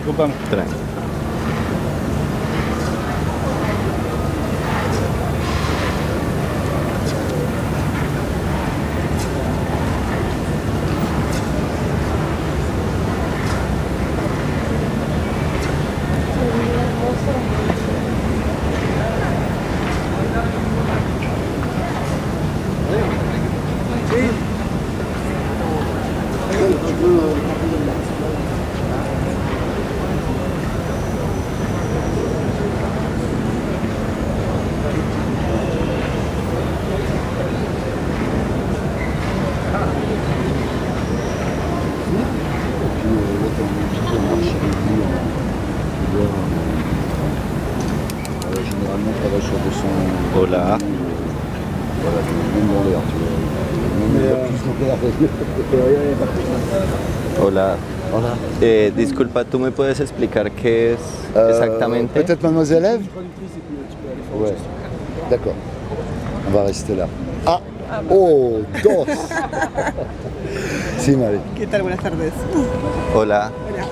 Vamos. Généralement, on travaille sur 200. Hola. Voilà, même dans l'air, tu vois. Hola. Hola. Disculpa, ¿tú me puedes explicar qué es exactamente? Peut-être mademoiselle Ève? Ouais. D'accord. On va rester là. Ah! Oh! Dos! Sí, Mari. ¿Qué tal? Buenas tardes. Hola. Hola.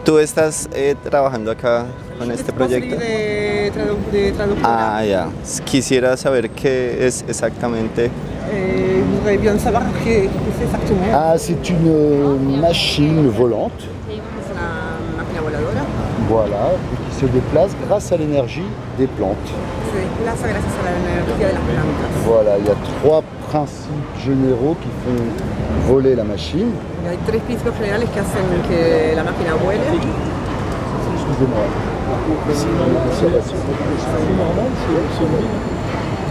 ¿Tú estás trabajando acá con este proyecto? De traductora. Ah, ya. Quisiera saber qué es exactamente. Je voudrais bien savoir ce que c'est exactement. Ah, c'est une machine volante. C'est una máquina voladora. Voilà, qui se déplace grâce à l'énergie des plantes. Se desplaza gracias a la energía de las plantas. Voilà, il y a trois principes généraux qui font voler la machine. Y hay tres principios generales que hacen que la máquina vuele. Excusez-moi.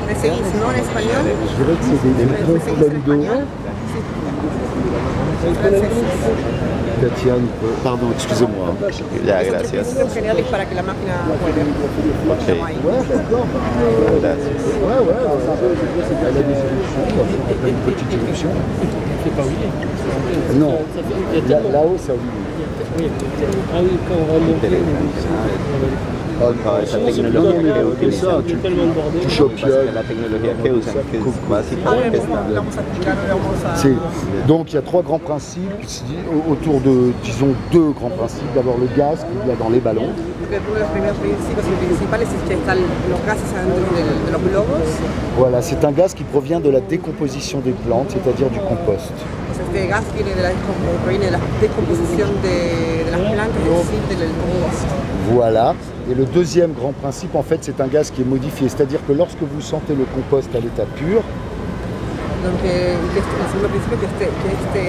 ¿Me seguís, no en español? Je dirais que c'est des ¿Me seguís en español? Sí. Francés. Tatiane, pardon, excusez-moi. Ya, Son tres gracias. principios generales para que la máquina vuele. Ok. Ouais, d'accord. Gracias. Ouais, elle a des évolutions, on fait une petite évolution. Non, là-haut, ça oui. Esa tecnología que utilizan. Tu chopes. La tecnología que usan, que es básicamente Vamos a explicar, vamos a... C'est- Donc il y a trois grands principes, autour de, disons, deux grands principes. D'abord le gaz qu'il y a dans les ballons. Uno de los primeros principios y principales es que están los gases adentro de los globos. Voilà, c'est un gaz qui provient de la décomposition des plantes, c'est-à-dire du compost. Este gas viene proviene de la descomposición de las plantas, es decir, del compost. Voilà. Et le deuxième grand principe, en fait, c'est un gaz qui est modifié, c'est-à-dire que lorsque vous sentez le compost à l'état pur, Donc, el segundo principio es que este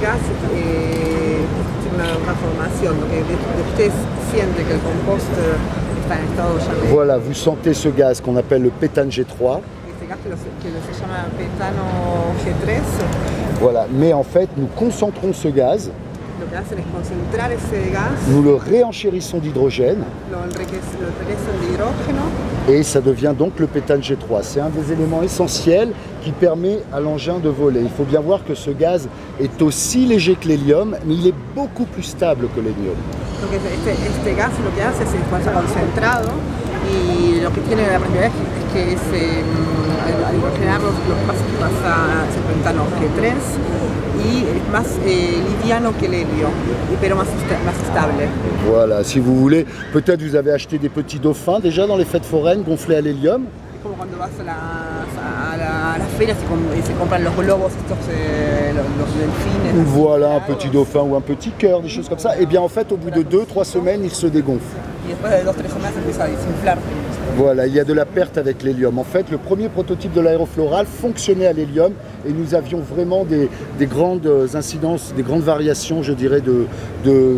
gas tiene una transformación, que usted siente que el compost está en estado ya de... voilà, vous sentez ce gaz qu'on appelle le pétane G3. Este gas que se llama petano G3. Voilà, mais en fait, nous concentrons ce gaz, Lo que hacen es concentrar ese gas, nous le réenchérissons d'hydrogène, lo enriquecen de hidrógeno. et ça devient donc le pétane G3. C'est un des éléments essentiels qui permet à l'engin de voler. Il faut bien voir que ce gaz est aussi léger que l'hélium, mais il est beaucoup plus stable que l'hélium. Donc este gas lo que hace es que está concentrado y lo que tiene la propiedad es que al hidrogenar lo que pasa es el pentano G3 y es más liviano que el helio, pero más estable. Voilà, si vous voulez, peut-être vous avez acheté des petits dauphins déjà dans les fêtes foraines gonflés à l'hélium. Como cuando vas a las ferias y se compran los globos, los delfines. Voilà, un petit dauphin ou un petit cœur, des choses comme ça. Et bien en fait, au bout de 2-3 semaines, il se dégonfle. Y después de 2-3 semanas empieza a desinflar. Voilà, il y a de la perte avec l'hélium. En fait, le premier prototype de l'aérofloral fonctionnait à l'hélium et nous avions vraiment des grandes incidences, des grandes variations, je dirais,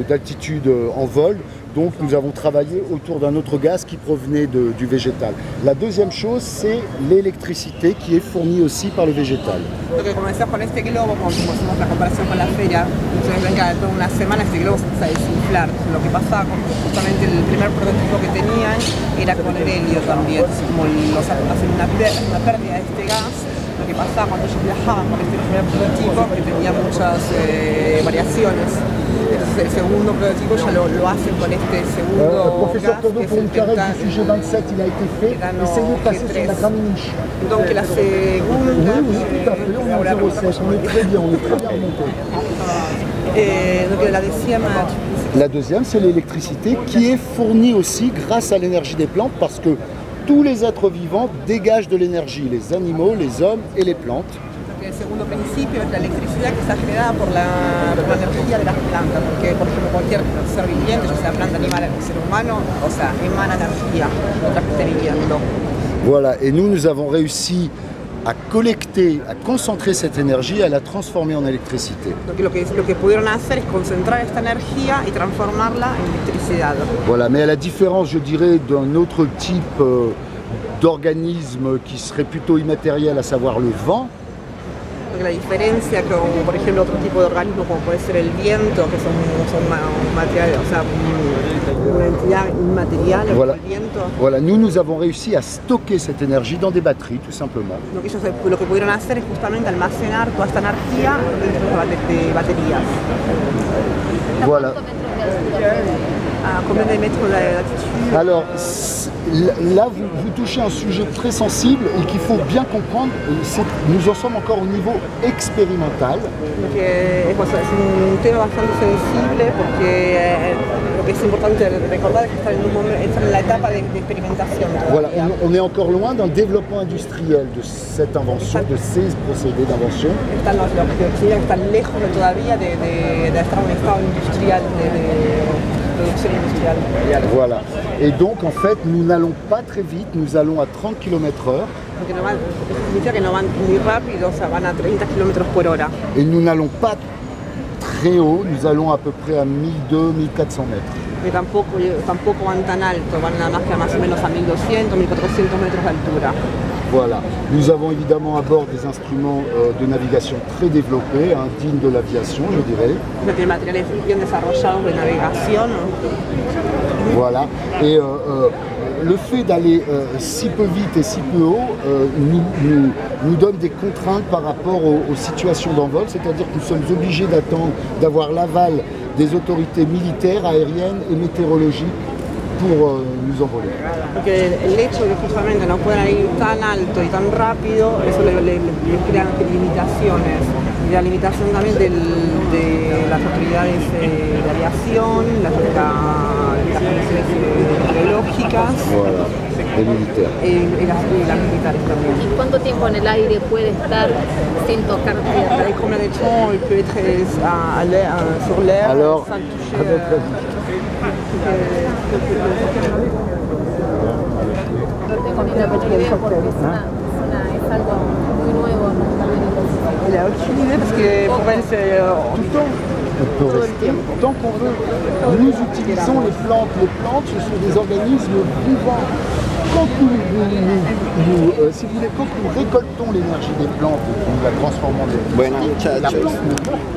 d'altitude en vol. Donc nous avons travaillé autour d'un autre gaz qui provenait du végétal. La deuxième chose, c'est l'électricité qui est fournie aussi par le végétal. Lo que comenzó con este globo, como hicimos la comparación con la feria, ustedes ven que dentro de una semana este globo se empieza a desinflar. Lo que pasaba con justamente el primer prototipo que tenían era con el helio también. Entonces, como hacen una pérdida de este gas, lo que pasaba cuando ellos viajaban con este primer prototipo, que tenía muchas variaciones. Entonces el segundo prototipo ya lo hacen con este segundo Professeur gas, Tourneau, que es pour el une carrette pentano. du sujet 27, il a été fait. Essayez de passer sur la grande niche. Donc la segunda... Oui, tout à fait, on est en 07, on est très bien remonté. Donc la deuxième, La deuxième, c'est l'électricité qui est fournie aussi grâce à l'énergie des plantes parce que tous les êtres vivants dégagent de l'énergie, les animaux, les hommes et les plantes. el segundo principio es la electricidad que está generada por la energía de las plantas, porque por ejemplo cualquier ser viviente, ya sea planta, animal, ser humano, o sea, emana energía mientras que esté viviendo. Voilà, et nous avons réussi à collecter, à concentrer cette énergie, à la transformer en électricité. Donc lo que pudieron hacer es concentrar esta energía y transformarla en electricidad. Voilà, mais à la différence, je dirais, d'un autre type d'organisme qui serait plutôt immatériel, à savoir le vent, La diferencia con, por ejemplo, otro tipo de organismo como puede ser el viento, que son materiales, o sea, una entidad inmaterial, voilà. el viento. Voilà, nous avons réussi à stocker cette énergie dans des batteries, tout simplement. Donc ellos lo que pudieron hacer es justamente almacenar toda esta energía dentro de baterías. Voilà. À combien de mètres d'altitude? Alors là, vous touchez un sujet très sensible et qu'il faut bien comprendre. Nous en sommes encore au niveau expérimental. Donc, es un tema bastante sensible porque lo que es importante recordar es que está en la etapa de experimentación. Voilà, on est encore loin d'un développement industriel de cette invention, de ces procédés d'invention. Los que están lejos todavía de estar en un estado industrial, de producción industrial. Voilà. Et donc, en fait, nous n'allons pas très vite, nous allons à 30 km/h. Significa que no van muy rápido, o sea, van a 30 km/h. Et nous n'allons pas très haut, nous allons à peu près à 1200-1400 mètres. Que tampoco van tan alto, van nada más que más o menos a 1200, 1400 metros de altura. Voilà. Nous avons évidemment à bord des instruments de navigation très développés, hein, dignes de l'aviation, je dirais. Tiene materiales bien desarrollados de navegación. Voilà. Et le fait d'aller si peu vite et si peu haut nous donne des contraintes par rapport aux situations d'envol, c'est-à-dire que nous sommes obligés d'attendre, d'avoir l'aval des autorités militaires, aériennes et météorologiques pour nous envoler. Porque el hecho de que justamente no puedan ir tan alto y tan rápido, eso le crea limitaciones. Y la limitación también de las autoridades de aviación, las condiciones meteorológicas. Voilà, et militaires. Y las militares también. ¿Cuánto tiempo en el aire puede estar sin tocar tierra? Et combien de temps il peut être sur l'air Alors, sans toucher à votre avis? No tengo ni la menor idea porque es algo muy nuevo. Il n'y a aucune idée parce que pour elle c'est Tout le temps. On peut rester tant qu'on veut. Nous utilisons les plantes. Les plantes, ce sont des organismes vivants. Quand si vous voulez, quand nous récoltons l'énergie des plantes et que nous la transformons en électricité, Bueno, la muchachos. plante ne meurt pas.